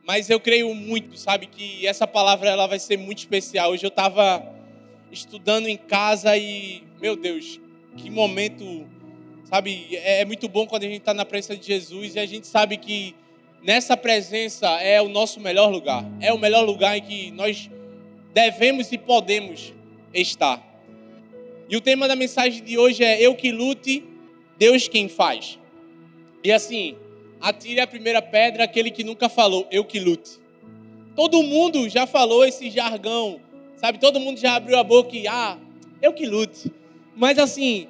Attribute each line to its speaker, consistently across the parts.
Speaker 1: Mas eu creio muito, sabe, que essa palavra ela vai ser muito especial. Hoje eu estava estudando em casa e, meu Deus, que momento, sabe, é muito bom quando a gente está na presença de Jesus e a gente sabe que nessa presença é o nosso melhor lugar. É o melhor lugar em que nós devemos e podemos estar. E o tema da mensagem de hoje é Eu que lute, Deus quem faz. E assim, atire a primeira pedra aquele que nunca falou, eu que lute. Todo mundo já falou esse jargão, sabe? Todo mundo já abriu a boca e, eu que lute. Mas assim,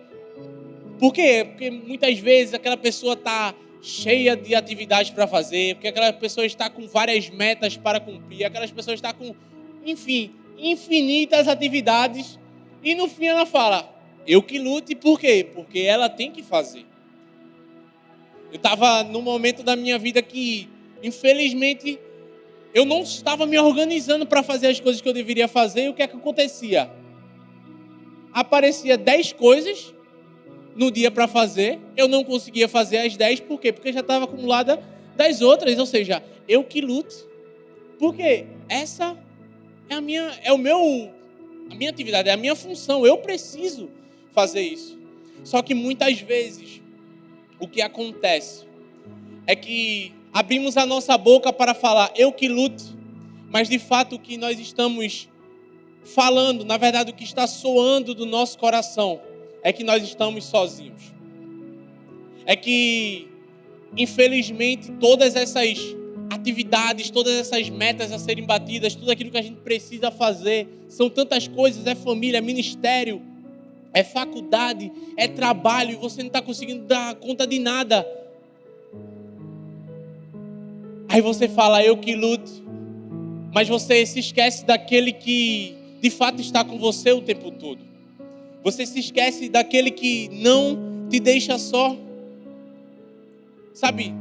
Speaker 1: por quê? Porque muitas vezes aquela pessoa está cheia de atividades para fazer, porque aquela pessoa está com várias metas para cumprir, aquelas pessoas estão com, enfim, infinitas atividades. E no fim ela fala, eu que lute, por quê? Porque ela tem que fazer. Eu estava num momento da minha vida que, infelizmente, eu não estava me organizando para fazer as coisas que eu deveria fazer. E o que é que acontecia? Aparecia 10 coisas no dia para fazer. Eu não conseguia fazer as 10. Por quê? Porque já estava acumulada das outras. Ou seja, eu que luto. Porque essa é a minha atividade, é a minha função. Eu preciso fazer isso. Só que muitas vezes o que acontece é que abrimos a nossa boca para falar, eu que luto, mas de fato o que nós estamos falando, na verdade o que está soando do nosso coração, é que nós estamos sozinhos. É que, infelizmente, todas essas atividades, todas essas metas a serem batidas, tudo aquilo que a gente precisa fazer, são tantas coisas, é família, é ministério, é faculdade, é trabalho, e você não está conseguindo dar conta de nada. Aí você fala, eu que luto, mas você se esquece daquele que de fato está com você o tempo todo. Você se esquece daquele que não te deixa só. Sabe,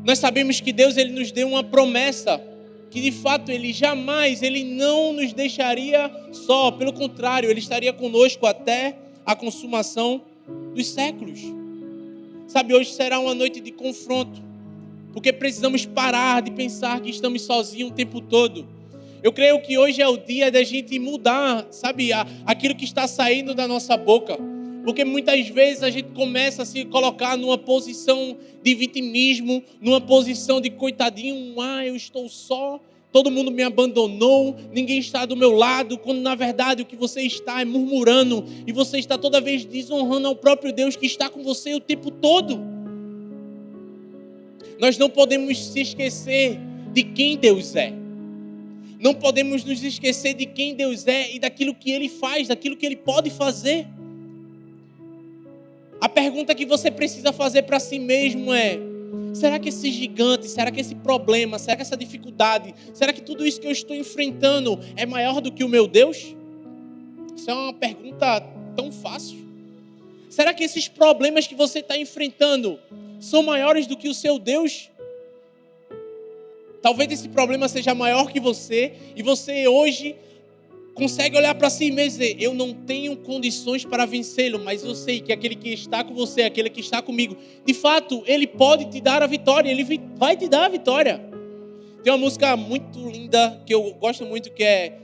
Speaker 1: nós sabemos que Deus ele nos deu uma promessa, que de fato ele não nos deixaria só, pelo contrário, ele estaria conosco até a consumação dos séculos. Sabe, hoje será uma noite de confronto, porque precisamos parar de pensar que estamos sozinhos o tempo todo. Eu creio que hoje é o dia da gente mudar, sabe, aquilo que está saindo da nossa boca. Porque muitas vezes a gente começa a se colocar numa posição de vitimismo, numa posição de coitadinho, eu estou só, todo mundo me abandonou, ninguém está do meu lado, quando na verdade o que você está é murmurando e você está toda vez desonrando ao próprio Deus que está com você o tempo todo. Nós não podemos se esquecer de quem Deus é. Não podemos nos esquecer de quem Deus é e daquilo que Ele faz, daquilo que Ele pode fazer. A pergunta que você precisa fazer para si mesmo é: será que esse gigante, será que esse problema, será que essa dificuldade, será que tudo isso que eu estou enfrentando é maior do que o meu Deus? Isso é uma pergunta tão fácil. Será que esses problemas que você está enfrentando são maiores do que o seu Deus? Talvez esse problema seja maior que você e você hoje consegue olhar para si mesmo e dizer, eu não tenho condições para vencê-lo, mas eu sei que aquele que está com você, aquele que está comigo, de fato, ele pode te dar a vitória, ele vai te dar a vitória. Tem uma música muito linda que eu gosto muito, que é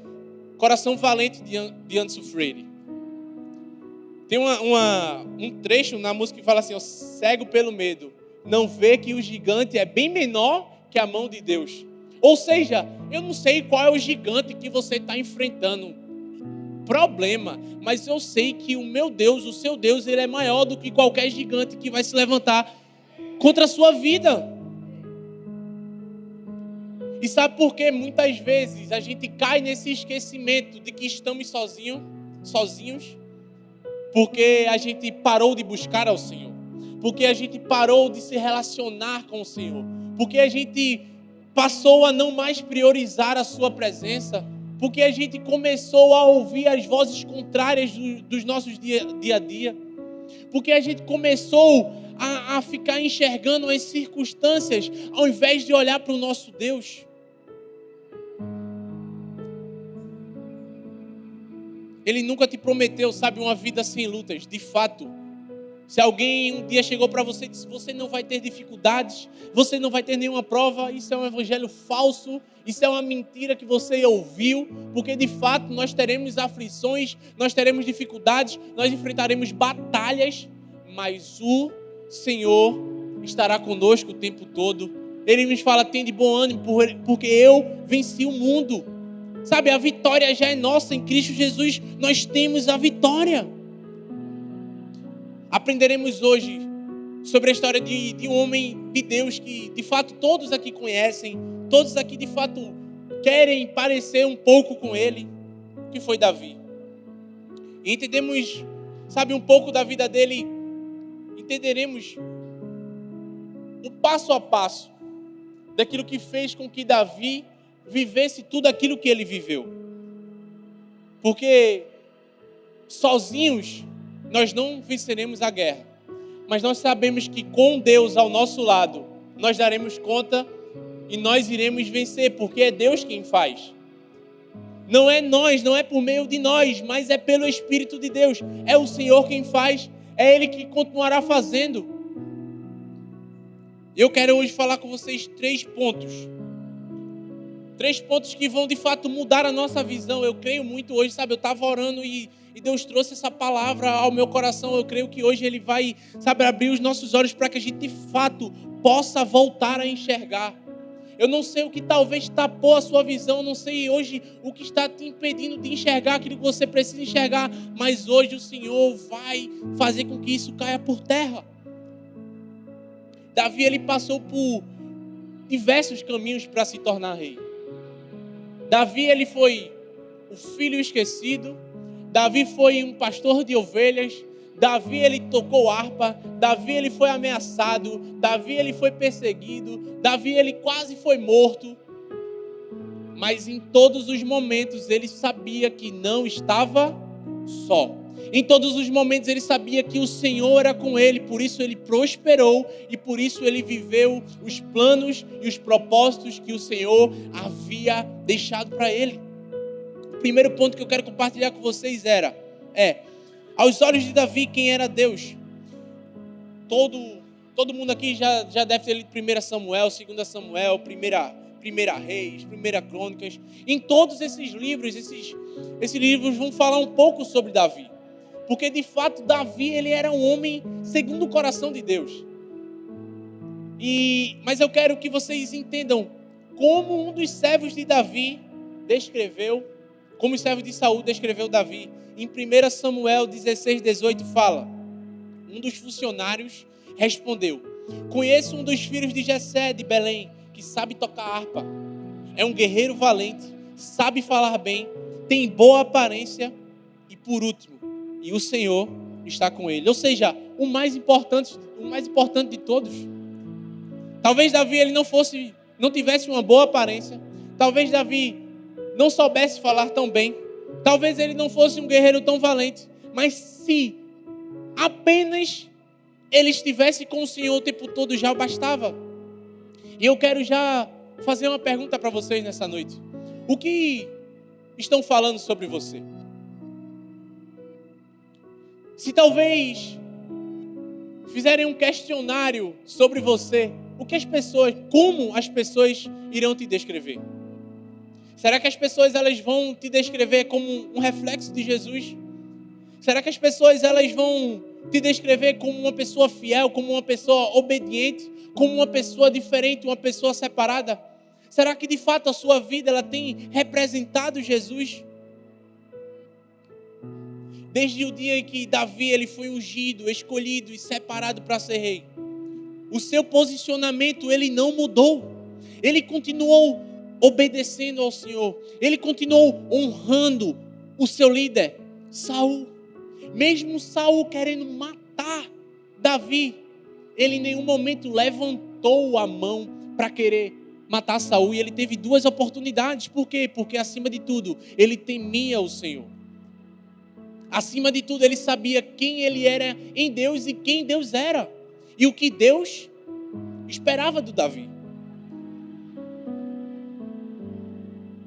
Speaker 1: Coração Valente, de Anderson Freire. Tem um trecho na música que fala assim, cego pelo medo, não vê que o gigante é bem menor que a mão de Deus. Ou seja, eu não sei qual é o gigante que você está enfrentando, problema, mas eu sei que o meu Deus, o seu Deus, ele é maior do que qualquer gigante que vai se levantar contra a sua vida. E sabe por que muitas vezes a gente cai nesse esquecimento de que estamos sozinhos? Porque a gente parou de buscar ao Senhor. Porque a gente parou de se relacionar com o Senhor. Porque a gente passou a não mais priorizar a sua presença. Porque a gente começou a ouvir as vozes contrárias dos nossos dia a dia. Porque a gente começou a ficar enxergando as circunstâncias ao invés de olhar para o nosso Deus. Ele nunca te prometeu, sabe, uma vida sem lutas. De fato, Se alguém um dia chegou para você e disse: você não vai ter dificuldades, você não vai ter nenhuma prova, isso é um evangelho falso, isso é uma mentira que você ouviu, porque de fato nós teremos aflições, nós teremos dificuldades, nós enfrentaremos batalhas, mas o Senhor estará conosco o tempo todo. Ele nos fala: tem de bom ânimo, porque eu venci o mundo. Sabe, a vitória já é nossa em Cristo Jesus, nós temos a vitória. Aprenderemos hoje sobre a história de um homem de Deus que de fato todos aqui conhecem, todos aqui de fato querem parecer um pouco com ele, que foi Davi. E entendemos, sabe, um pouco da vida dele, entenderemos o passo a passo daquilo que fez com que Davi vivesse tudo aquilo que ele viveu. Porque sozinhos nós não venceremos a guerra, mas nós sabemos que com Deus ao nosso lado, nós daremos conta e nós iremos vencer, porque é Deus quem faz. Não é nós, não é por meio de nós, mas é pelo Espírito de Deus. É o Senhor quem faz, é Ele que continuará fazendo. Eu quero hoje falar com vocês 3 pontos. 3 pontos que vão de fato mudar a nossa visão. Eu creio muito hoje, sabe, eu estava orando e Deus trouxe essa palavra ao meu coração. Eu creio que hoje Ele vai, sabe, abrir os nossos olhos para que a gente de fato possa voltar a enxergar. Eu não sei o que talvez tapou a sua visão, eu não sei hoje o que está te impedindo de enxergar aquilo que você precisa enxergar, mas hoje o Senhor vai fazer com que isso caia por terra. Davi, ele passou por diversos caminhos para se tornar rei. Davi, ele foi o filho esquecido. Davi foi um pastor de ovelhas. Davi, ele tocou harpa. Davi, ele foi ameaçado. Davi, ele foi perseguido. Davi, ele quase foi morto. Mas em todos os momentos ele sabia que não estava só. Em todos os momentos ele sabia que o Senhor era com ele, por isso ele prosperou e por isso ele viveu os planos e os propósitos que o Senhor havia deixado para ele. O primeiro ponto que eu quero compartilhar com vocês aos olhos de Davi, quem era Deus? Todo mundo aqui já deve ter lido 1 Samuel, 2 Samuel, 1 Reis, 1 Crônicas. Em todos esses livros, esses livros vão falar um pouco sobre Davi. Porque de fato Davi, ele era um homem segundo o coração de Deus. Mas eu quero que vocês entendam como um dos servos de Davi descreveu, como o servo de Saul descreveu Davi. Em 1 Samuel 16, 18 fala: um dos funcionários respondeu: conheço um dos filhos de Jessé de Belém, que sabe tocar harpa. É um guerreiro valente, sabe falar bem, tem boa aparência e por último, e o Senhor está com ele. Ou seja, o mais importante de todos. Talvez Davi ele não tivesse uma boa aparência. Talvez Davi não soubesse falar tão bem. Talvez ele não fosse um guerreiro tão valente. Mas se apenas ele estivesse com o Senhor o tempo todo, já bastava. E eu quero já fazer uma pergunta para vocês nessa noite. O que estão falando sobre você? Se talvez fizerem um questionário sobre você, como as pessoas irão te descrever? Será que as pessoas elas vão te descrever como um reflexo de Jesus? Será que as pessoas elas vão te descrever como uma pessoa fiel, como uma pessoa obediente, como uma pessoa diferente, uma pessoa separada? Será que de fato a sua vida ela tem representado Jesus? Desde o dia em que Davi ele foi ungido, escolhido e separado para ser rei, o seu posicionamento ele não mudou. Ele continuou obedecendo ao Senhor. Ele continuou honrando o seu líder, Saul. Mesmo Saul querendo matar Davi, ele em nenhum momento levantou a mão para querer matar Saul. E ele teve 2 oportunidades. Por quê? Porque acima de tudo, ele temia o Senhor. Acima de tudo, ele sabia quem ele era em Deus e quem Deus era. E o que Deus esperava do Davi.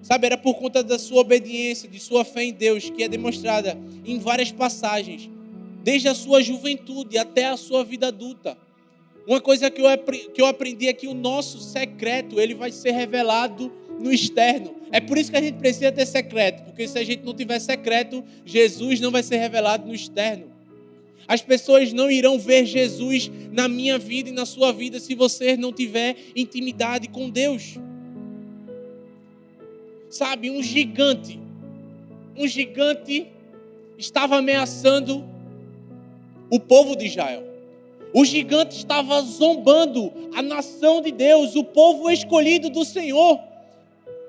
Speaker 1: Sabe, era por conta da sua obediência, de sua fé em Deus, que é demonstrada em várias passagens desde a sua juventude até a sua vida adulta. Uma coisa que eu aprendi é que o nosso secreto, ele vai ser revelado no externo. É por isso que a gente precisa ter secreto, porque se a gente não tiver secreto, Jesus não vai ser revelado no externo. As pessoas não irão ver Jesus na minha vida e na sua vida se você não tiver intimidade com Deus. Sabe, um gigante estava ameaçando o povo de Israel. O gigante estava zombando a nação de Deus, o povo escolhido do Senhor.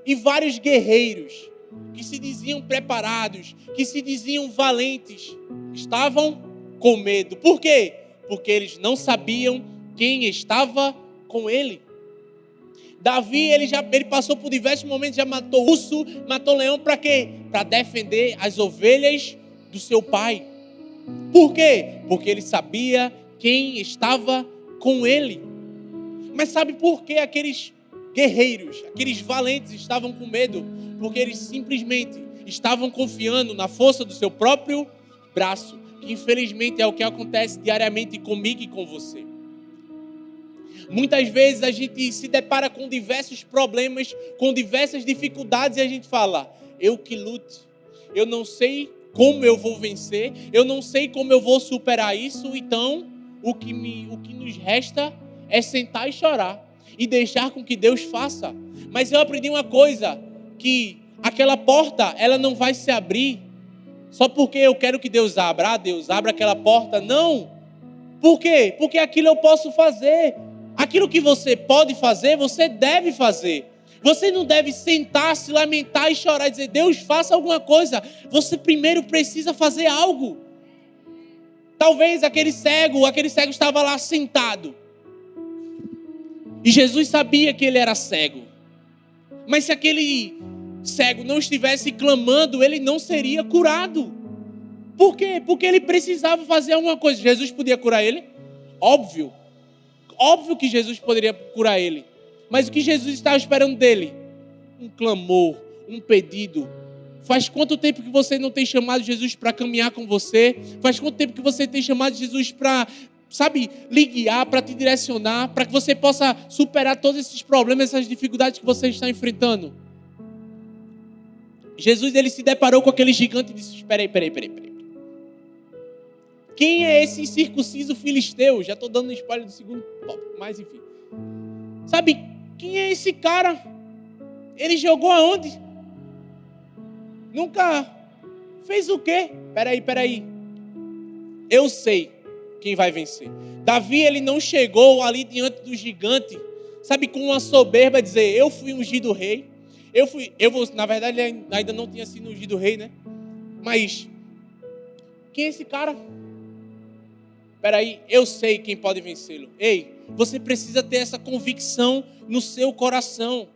Speaker 1: E vários guerreiros que se diziam preparados, que se diziam valentes, estavam com medo. Por quê? Porque eles não sabiam quem estava com ele. Davi, ele passou por diversos momentos, já matou urso, matou leão, para quê? Para defender as ovelhas do seu pai. Por quê? Porque ele sabia quem estava com ele. Mas sabe por que aqueles guerreiros, aqueles valentes estavam com medo? Porque eles simplesmente estavam confiando na força do seu próprio braço, que infelizmente é o que acontece diariamente comigo e com você. Muitas vezes a gente se depara com diversos problemas, com diversas dificuldades e a gente fala, eu que lute, eu não sei como eu vou vencer, eu não sei como eu vou superar isso, então o que nos resta é sentar e chorar e deixar com que Deus faça. Mas eu aprendi uma coisa, que aquela porta, ela não vai se abrir só porque eu quero que Deus abra. Deus, abra aquela porta. Não. Por quê? Porque aquilo eu posso fazer. Aquilo que você pode fazer, você deve fazer. Você não deve sentar, se lamentar e chorar e dizer, Deus, faça alguma coisa. Você primeiro precisa fazer algo. Talvez aquele cego estava lá sentado. E Jesus sabia que ele era cego. Mas se aquele cego não estivesse clamando, ele não seria curado. Por quê? Porque ele precisava fazer alguma coisa. Jesus podia curar ele? Óbvio. Óbvio que Jesus poderia curar ele. Mas o que Jesus estava esperando dele? Um clamor, um pedido. Faz quanto tempo que você não tem chamado Jesus para caminhar com você? Faz quanto tempo que você tem chamado Jesus para, lhe guiar, para te direcionar, para que você possa superar todos esses problemas, essas dificuldades que você está enfrentando? Jesus, ele se deparou com aquele gigante e disse, espera aí. Quem é esse incircunciso filisteu? Já estou dando um spoiler do segundo tópico, mas enfim. Sabe, quem é esse cara? Ele jogou aonde? Nunca fez o quê? Peraí. Eu sei quem vai vencer. Davi, ele não chegou ali diante do gigante, com uma soberba, dizer, eu fui ungido rei. Na verdade, ele ainda não tinha sido ungido rei, né? Mas, quem é esse cara? Peraí, eu sei quem pode vencê-lo. Ei, você precisa ter essa convicção no seu coração.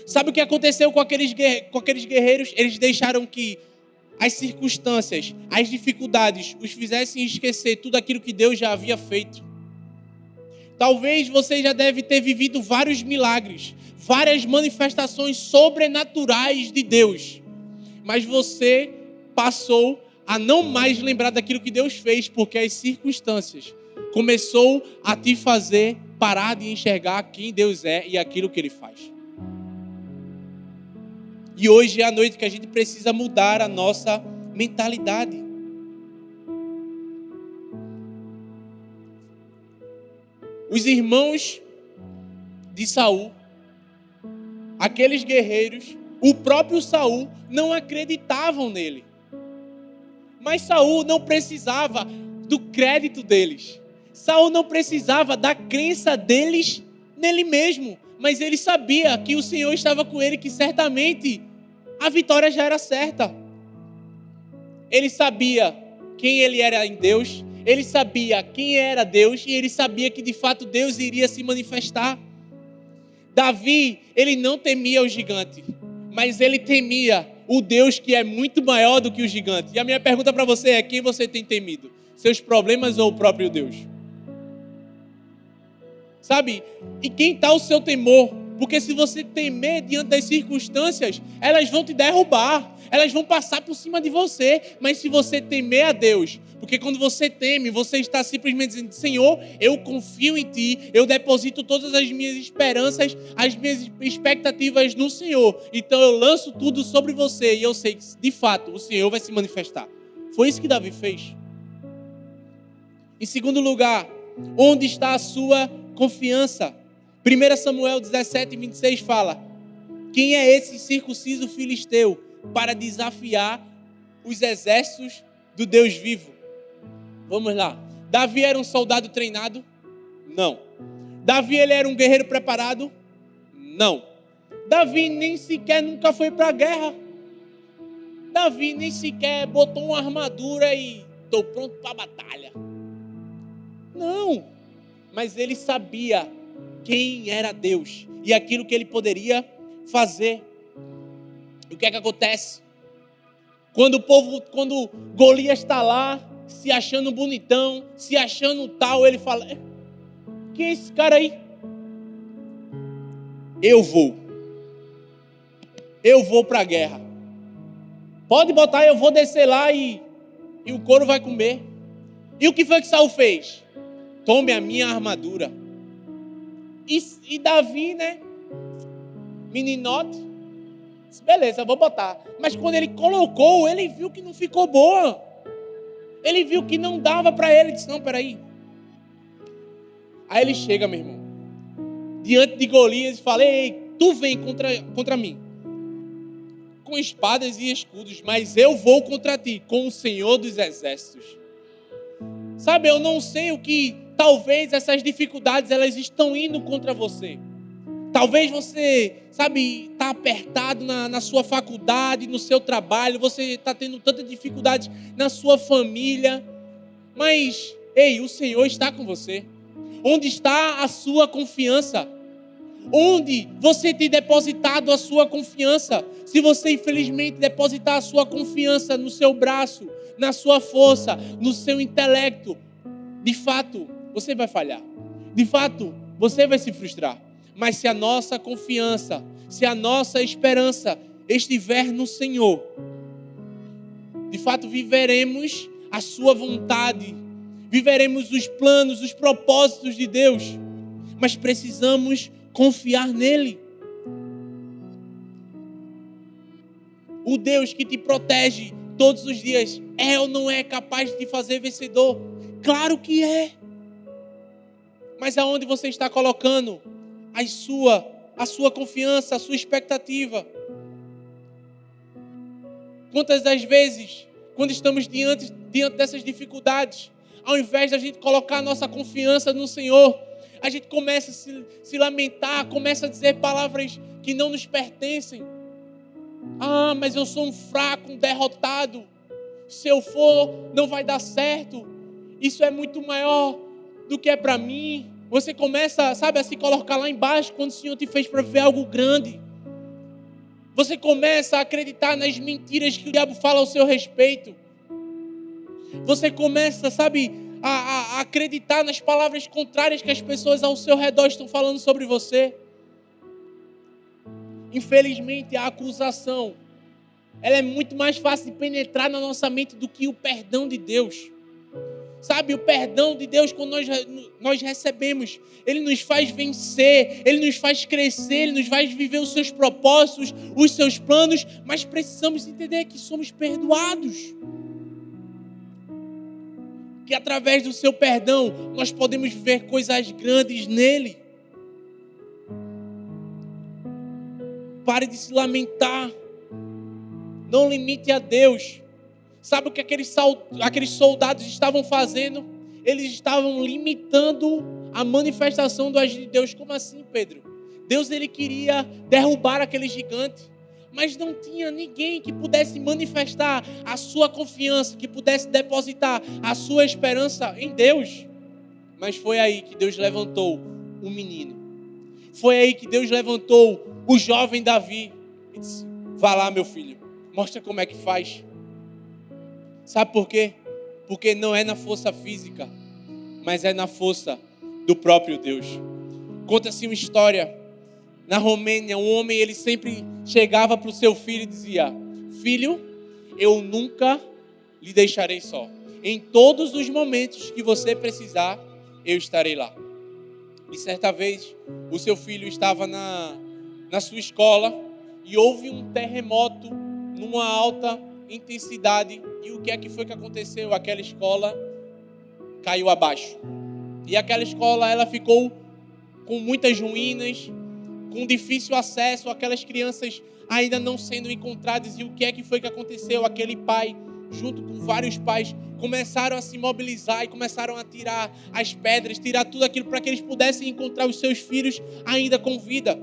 Speaker 1: Sabe o que aconteceu com aqueles guerreiros? Eles deixaram que as circunstâncias, as dificuldades, os fizessem esquecer tudo aquilo que Deus já havia feito. Talvez você já deve ter vivido vários milagres, várias manifestações sobrenaturais de Deus. Mas você passou a não mais lembrar daquilo que Deus fez, porque as circunstâncias começou a te fazer parar de enxergar quem Deus é e aquilo que Ele faz. E hoje é a noite que a gente precisa mudar a nossa mentalidade. Os irmãos de Saul, aqueles guerreiros, o próprio Saul, não acreditavam nele. Mas Saul não precisava do crédito deles. Saul não precisava da crença deles nele mesmo. Mas ele sabia que o Senhor estava com ele, que certamente a vitória já era certa. Ele sabia quem ele era em Deus, ele sabia quem era Deus e ele sabia que de fato Deus iria se manifestar. Davi, ele não temia o gigante, mas ele temia o Deus que é muito maior do que o gigante. E a minha pergunta para você é, quem você tem temido? Seus problemas ou o próprio Deus? E quem está o seu temor? Porque se você temer diante das circunstâncias, elas vão te derrubar, elas vão passar por cima de você. Mas se você temer a Deus, porque quando você teme, você está simplesmente dizendo: Senhor, eu confio em Ti, eu deposito todas as minhas esperanças, as minhas expectativas no Senhor. Então eu lanço tudo sobre você e eu sei que, de fato, o Senhor vai se manifestar. Foi isso que Davi fez. Em segundo lugar, onde está a sua confiança? 1 Samuel 17:26 fala: quem é esse circunciso filisteu para desafiar os exércitos do Deus vivo? Vamos lá. Davi era um soldado treinado? Não. Davi ele era um guerreiro preparado? Não. Davi nem sequer nunca foi para a guerra. Davi nem sequer botou uma armadura e estou pronto para a batalha. Não. Mas ele sabia quem era Deus e aquilo que ele poderia fazer. E o que é que acontece? Quando Golias está lá, se achando bonitão, se achando tal, ele fala: quem é esse cara aí? Eu vou para a guerra. Pode botar, eu vou descer lá e o couro vai comer. E o que foi que Saul fez? Tome a minha armadura. E Davi, né? Meninote. Disse, beleza, vou botar. Mas quando ele colocou, ele viu que não ficou boa. Ele viu que não dava para ele. Disse, não, peraí. Aí ele chega, meu irmão, diante de Golias e fala: ei, tu vem contra mim com espadas e escudos, mas eu vou contra ti com o Senhor dos Exércitos. Sabe, eu não sei o que, talvez essas dificuldades, elas estão indo contra você. Talvez você, sabe, está apertado na sua faculdade, no seu trabalho, você está tendo tanta dificuldade na sua família, mas, ei, o Senhor está com você. Onde está a sua confiança? Onde você tem depositado a sua confiança? Se você infelizmente depositar a sua confiança no seu braço, na sua força, no seu intelecto, de fato, você vai falhar. De fato, você vai se frustrar. Mas se a nossa confiança, se a nossa esperança estiver no Senhor, de fato viveremos a sua vontade, viveremos os planos, os propósitos de Deus, mas precisamos confiar nele. O Deus que te protege todos os dias é ou não é capaz de te fazer vencedor? Claro que é. Mas aonde você está colocando a sua confiança, a sua expectativa? Quantas das vezes, quando estamos diante dessas dificuldades, ao invés de a gente colocar a nossa confiança no Senhor, a gente começa a se lamentar, começa a dizer palavras que não nos pertencem. Ah, mas eu sou um fraco, um derrotado. Se eu for, não vai dar certo. Isso é muito maior do que é para mim. Você começa, sabe, a se colocar lá embaixo quando o Senhor te fez para viver algo grande. Você começa a acreditar nas mentiras que o diabo fala ao seu respeito. Você começa, sabe, a acreditar nas palavras contrárias que as pessoas ao seu redor estão falando sobre você. Infelizmente, a acusação, ela é muito mais fácil de penetrar na nossa mente do que o perdão de Deus. Sabe, o perdão de Deus, quando nós recebemos, ele nos faz vencer, ele nos faz crescer, ele nos faz viver os seus propósitos, os seus planos, mas precisamos entender que somos perdoados. Que através do seu perdão, nós podemos viver coisas grandes nele. Pare de se lamentar. Não limite a Deus. Sabe o que aqueles soldados estavam fazendo? Eles estavam limitando a manifestação do agir de Deus. Como assim, Pedro? Deus, ele queria derrubar aquele gigante, mas não tinha ninguém que pudesse manifestar a sua confiança, que pudesse depositar a sua esperança em Deus. Mas foi aí que Deus levantou um menino. Foi aí que Deus levantou o jovem Davi e disse: vá lá, meu filho, mostra como é que faz. Sabe por quê? Porque não é na força física, mas é na força do próprio Deus. Conta-se uma história Na Romênia, um homem, ele sempre chegava para o seu filho e dizia: filho, eu nunca lhe deixarei só. Em todos os momentos que você precisar, eu estarei lá. E certa vez, o seu filho estava na sua escola e houve um terremoto numa alta intensidade. E o que é que foi que aconteceu? Aquela escola caiu abaixo. E aquela escola, ela ficou com muitas ruínas, com difícil acesso, aquelas crianças ainda não sendo encontradas. E o que é que foi que aconteceu? Aquele pai, junto com vários pais, começaram a se mobilizar e começaram a tirar as pedras, tirar tudo aquilo para que eles pudessem encontrar os seus filhos ainda com vida.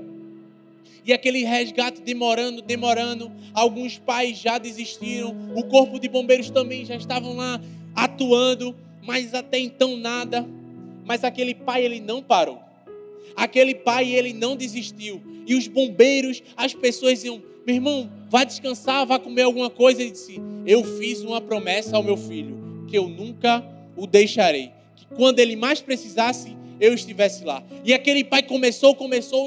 Speaker 1: E aquele resgate demorando, alguns pais já desistiram, o corpo de bombeiros também já estavam lá atuando, mas até então nada. Mas aquele pai, ele não parou. Aquele pai, ele não desistiu. E os bombeiros, as pessoas diziam: meu irmão, vá descansar, vá comer alguma coisa. Ele disse: eu fiz uma promessa ao meu filho, que eu nunca o deixarei. Que quando ele mais precisasse, eu estivesse lá. E aquele pai começou,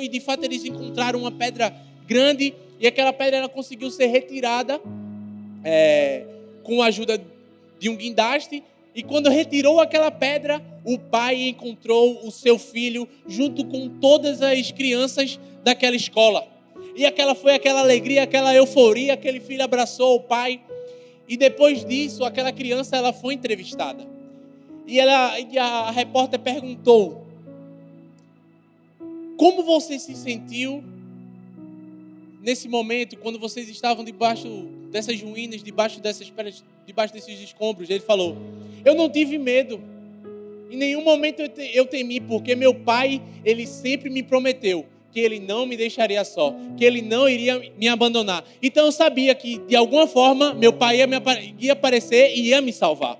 Speaker 1: e de fato eles encontraram uma pedra grande, e aquela pedra ela conseguiu ser retirada com a ajuda de um guindaste. E quando retirou aquela pedra, o pai encontrou o seu filho junto com todas as crianças daquela escola. E foi aquela alegria, aquela euforia, aquele filho abraçou o pai. E depois disso, aquela criança ela foi entrevistada. E a repórter perguntou: como você se sentiu nesse momento, quando vocês estavam debaixo dessas ruínas, debaixo dessas pedras, debaixo desses escombros? Ele falou: eu não tive medo. Em nenhum momento eu temi, porque meu pai, ele sempre me prometeu que ele não me deixaria só, que ele não iria me abandonar. Então eu sabia que, de alguma forma, meu pai ia aparecer e ia me salvar.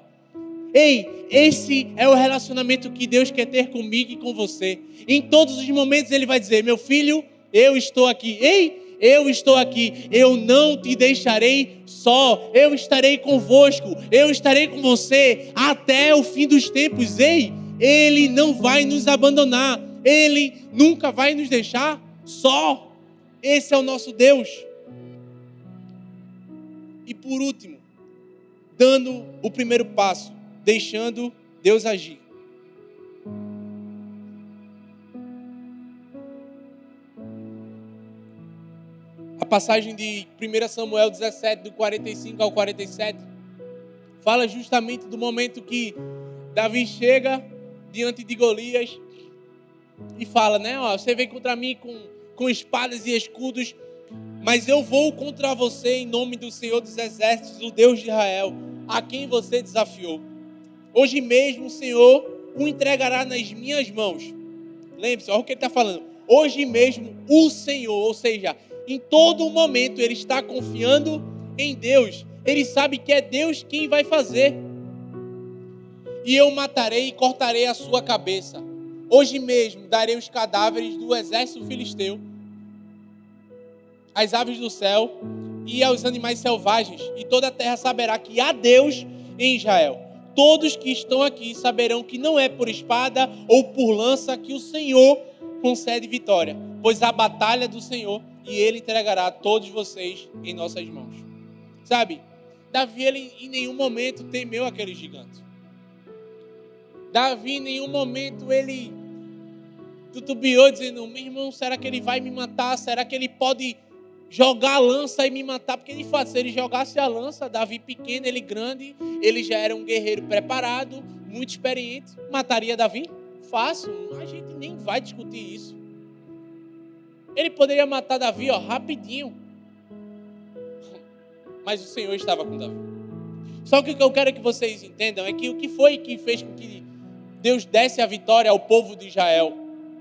Speaker 1: Ei, esse é o relacionamento que Deus quer ter comigo e com você. Em todos os momentos ele vai dizer: meu filho, eu estou aqui. Ei, eu estou aqui, eu não te deixarei só, eu estarei convosco, eu estarei com você até o fim dos tempos. Ei, Ele não vai nos abandonar, Ele nunca vai nos deixar só. Esse é o nosso Deus. E por último, dando o primeiro passo, deixando Deus agir. A passagem de 1 Samuel 17, do 45 ao 47, fala justamente do momento que Davi chega diante de Golias e fala, né? Ó, você vem contra mim com espadas e escudos, mas eu vou contra você em nome do Senhor dos Exércitos, o Deus de Israel, a quem você desafiou. Hoje mesmo o Senhor o entregará nas minhas mãos. Lembre-se, olha o que ele está falando. Hoje mesmo o Senhor, ou seja, em todo momento ele está confiando em Deus. Ele sabe que é Deus quem vai fazer. E eu matarei e cortarei a sua cabeça. Hoje mesmo darei os cadáveres do exército filisteu, às aves do céu e aos animais selvagens. E toda a terra saberá que há Deus em Israel. Todos que estão aqui saberão que não é por espada ou por lança que o Senhor concede vitória, pois a batalha é do Senhor e Ele entregará todos vocês em nossas mãos. Sabe, Davi, ele em nenhum momento temeu aquele gigante. Davi, em nenhum momento, ele tutubiou dizendo, meu irmão, será que ele vai me matar? Será que ele pode jogar a lança e me matar? Porque de fato, se ele jogasse a lança, Davi pequeno, ele grande, ele já era um guerreiro preparado, muito experiente, mataria Davi? Fácil, a gente nem vai discutir isso. Ele poderia matar Davi, rapidinho. Mas o Senhor estava com Davi. Só que o que eu quero que vocês entendam é que o que foi que fez com que Deus desse a vitória ao povo de Israel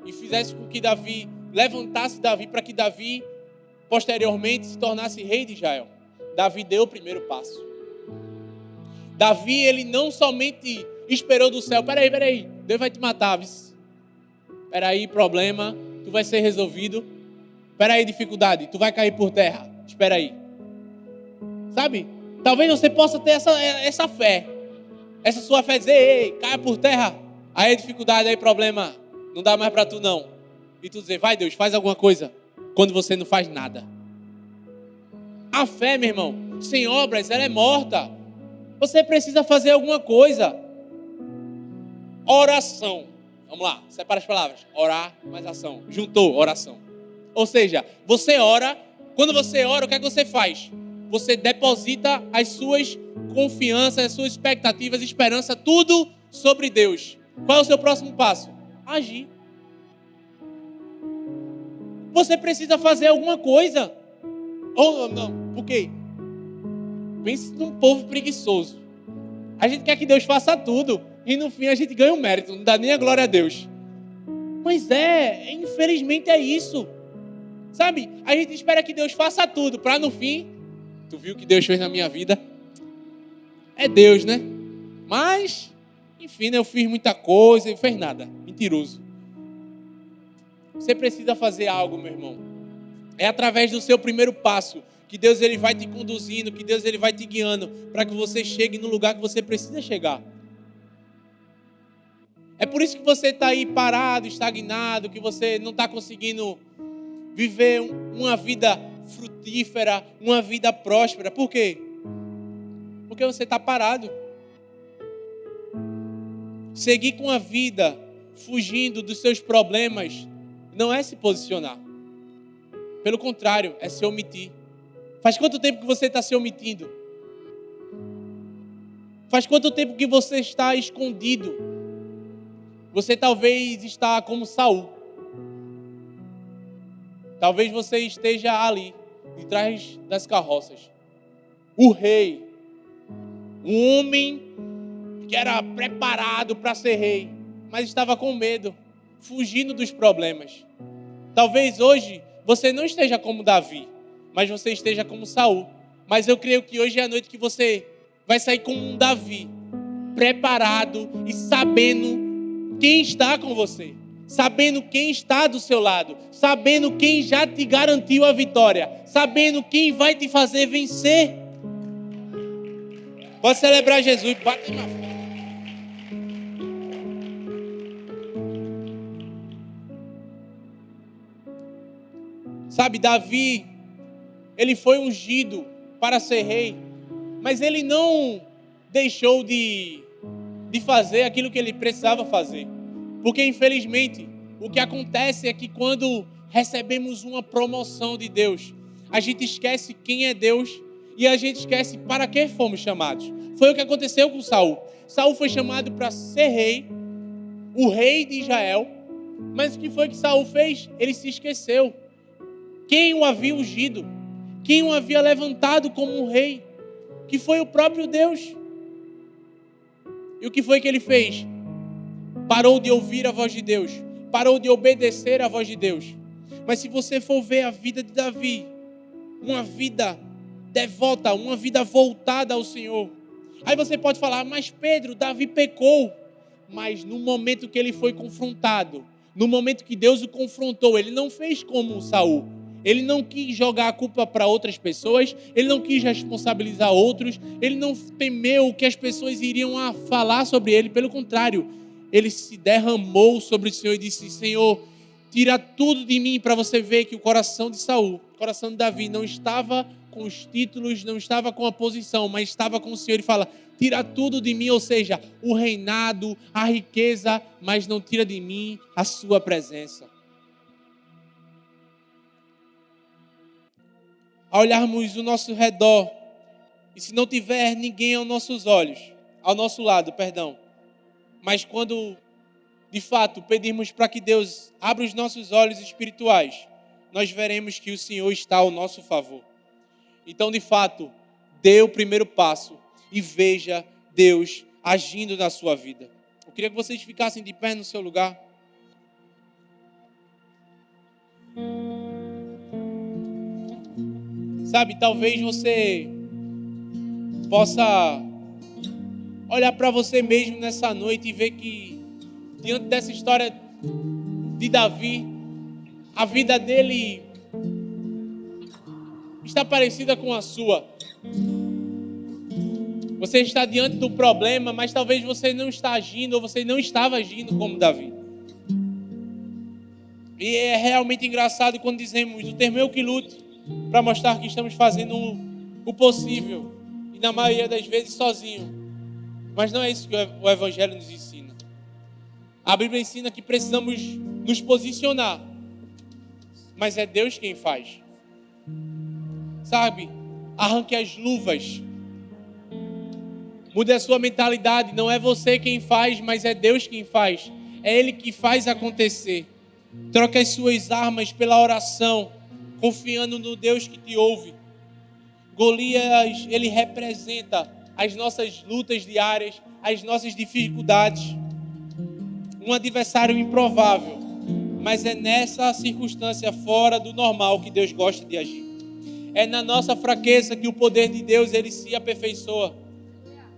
Speaker 1: e fizesse com que Davi, levantasse Davi para que Davi posteriormente se tornasse rei de Israel. Davi deu o primeiro passo. Davi, ele não somente esperou do céu, peraí, Deus vai te matar, peraí, problema, tu vai ser resolvido, peraí, dificuldade, tu vai cair por terra, espera aí. Sabe, talvez você possa ter essa fé, essa sua fé, dizer, ei, caia por terra, aí dificuldade, aí problema, não dá mais para tu não, e tu dizer, vai Deus, faz alguma coisa, quando você não faz nada. A fé, meu irmão, sem obras, ela é morta. Você precisa fazer alguma coisa. Oração. Vamos lá, separa as palavras. Orar mais ação. Juntou, oração. Ou seja, você ora. Quando você ora, o que é que você faz? Você deposita as suas confianças, as suas expectativas, esperança, tudo sobre Deus. Qual é o seu próximo passo? Agir. Você precisa fazer alguma coisa. Ou não, por quê? Pense num povo preguiçoso. A gente quer que Deus faça tudo e no fim a gente ganha o mérito, não dá nem a glória a Deus. Mas infelizmente é isso. Sabe? A gente espera que Deus faça tudo para no fim, tu viu o que Deus fez na minha vida? É Deus, né? Mas, enfim, eu fiz muita coisa e não fez nada. Mentiroso. Você precisa fazer algo, meu irmão. É através do seu primeiro passo que Deus ele vai te conduzindo, que Deus ele vai te guiando para que você chegue no lugar que você precisa chegar. É por isso que você está aí parado, estagnado, que você não está conseguindo viver uma vida frutífera, uma vida próspera. Por quê? Porque você está parado. Seguir com a vida, fugindo dos seus problemas, não é se posicionar. Pelo contrário, é se omitir. Faz quanto tempo que você está se omitindo? Faz quanto tempo que você está escondido? Você talvez está como Saul. Talvez você esteja ali, de trás das carroças. O rei, um homem que era preparado para ser rei, mas estava com medo, fugindo dos problemas. Talvez hoje você não esteja como Davi, mas você esteja como Saul. Mas eu creio que hoje é a noite que você vai sair como um Davi, preparado e sabendo quem está com você, sabendo quem está do seu lado, sabendo quem já te garantiu a vitória, sabendo quem vai te fazer vencer. Pode celebrar Jesus, bate na frente. Sabe, Davi, ele foi ungido para ser rei, mas ele não deixou de fazer aquilo que ele precisava fazer. Porque, infelizmente, o que acontece é que quando recebemos uma promoção de Deus, a gente esquece quem é Deus e a gente esquece para que fomos chamados. Foi o que aconteceu com Saul. Saul foi chamado para ser rei, o rei de Israel, mas o que foi que Saul fez? Ele se esqueceu. Quem o havia ungido? Quem o havia levantado como um rei? Que foi o próprio Deus. E o que foi que ele fez? Parou de ouvir a voz de Deus. Parou de obedecer a voz de Deus. Mas se você for ver a vida de Davi, uma vida devota, uma vida voltada ao Senhor. Aí você pode falar, mas Pedro, Davi pecou. Mas no momento que ele foi confrontado, no momento que Deus o confrontou, ele não fez como Saul. Ele não quis jogar a culpa para outras pessoas, ele não quis responsabilizar outros, ele não temeu o que as pessoas iriam falar sobre ele. Pelo contrário, ele se derramou sobre o Senhor e disse, Senhor, tira tudo de mim, para você ver que o coração de Saul, o coração de Davi não estava com os títulos, não estava com a posição, mas estava com o Senhor. Ele fala, tira tudo de mim, ou seja, o reinado, a riqueza, mas não tira de mim a sua presença. Ao olharmos o nosso redor, e se não tiver ninguém ao nosso lado, mas quando de fato pedirmos para que Deus abra os nossos olhos espirituais, nós veremos que o Senhor está ao nosso favor. Então, de fato, dê o primeiro passo e veja Deus agindo na sua vida. Eu queria que vocês ficassem de pé no seu lugar. Sabe, talvez você possa olhar para você mesmo nessa noite e ver que, diante dessa história de Davi, a vida dele está parecida com a sua. Você está diante do problema, mas talvez você não está agindo ou você não estava agindo como Davi. E é realmente engraçado quando dizemos o termo eu que luto, para mostrar que estamos fazendo o possível. E na maioria das vezes sozinho. Mas não é isso que o Evangelho nos ensina. A Bíblia ensina que precisamos nos posicionar. Mas é Deus quem faz. Sabe? Arranque as luvas. Mude a sua mentalidade. Não é você quem faz, mas é Deus quem faz. É Ele que faz acontecer. Troque as suas armas pela oração, confiando no Deus que te ouve. Golias, ele representa as nossas lutas diárias, as nossas dificuldades. Um adversário improvável, mas é nessa circunstância fora do normal que Deus gosta de agir. É na nossa fraqueza que o poder de Deus ele se aperfeiçoa.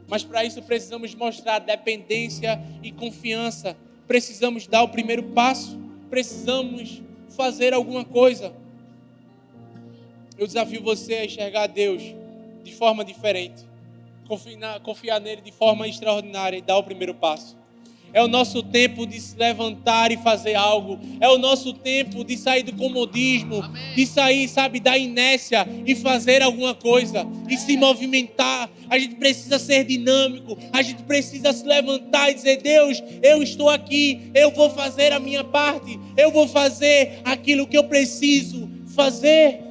Speaker 1: Mas para isso precisamos mostrar dependência e confiança. Precisamos dar o primeiro passo. Precisamos fazer alguma coisa. Eu desafio você a enxergar Deus de forma diferente. Confiar nele de forma extraordinária e dar o primeiro passo. É o nosso tempo de se levantar e fazer algo. É o nosso tempo de sair do comodismo. Amém. De sair, sabe, da inércia e fazer alguma coisa. E se movimentar. A gente precisa ser dinâmico. A gente precisa se levantar e dizer: Deus, eu estou aqui. Eu vou fazer a minha parte. Eu vou fazer aquilo que eu preciso fazer.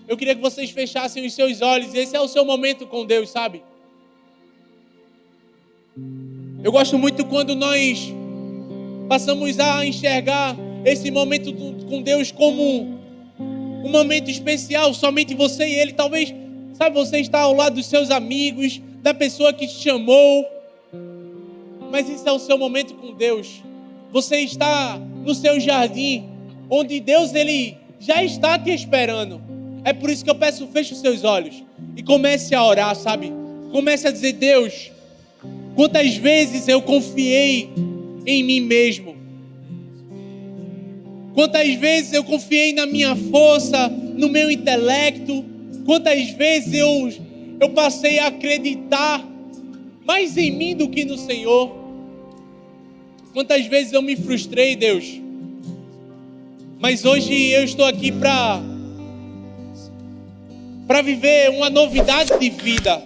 Speaker 1: Eu queria que vocês fechassem os seus olhos. Esse é o seu momento com Deus, sabe? Eu gosto muito quando nós passamos a enxergar esse momento com Deus como um momento especial, somente você e Ele. Talvez, sabe, você está ao lado dos seus amigos, da pessoa que te chamou, mas esse é o seu momento com Deus. Você está no seu jardim, onde Deus ele já está te esperando. É por isso que eu peço, feche os seus olhos e comece a orar, sabe? Comece a dizer: Deus, quantas vezes eu confiei em mim mesmo? Quantas vezes eu confiei na minha força, no meu intelecto? Quantas vezes eu passei a acreditar mais em mim do que no Senhor? Quantas vezes eu me frustrei, Deus? Mas hoje eu estou aqui para viver uma novidade de vida.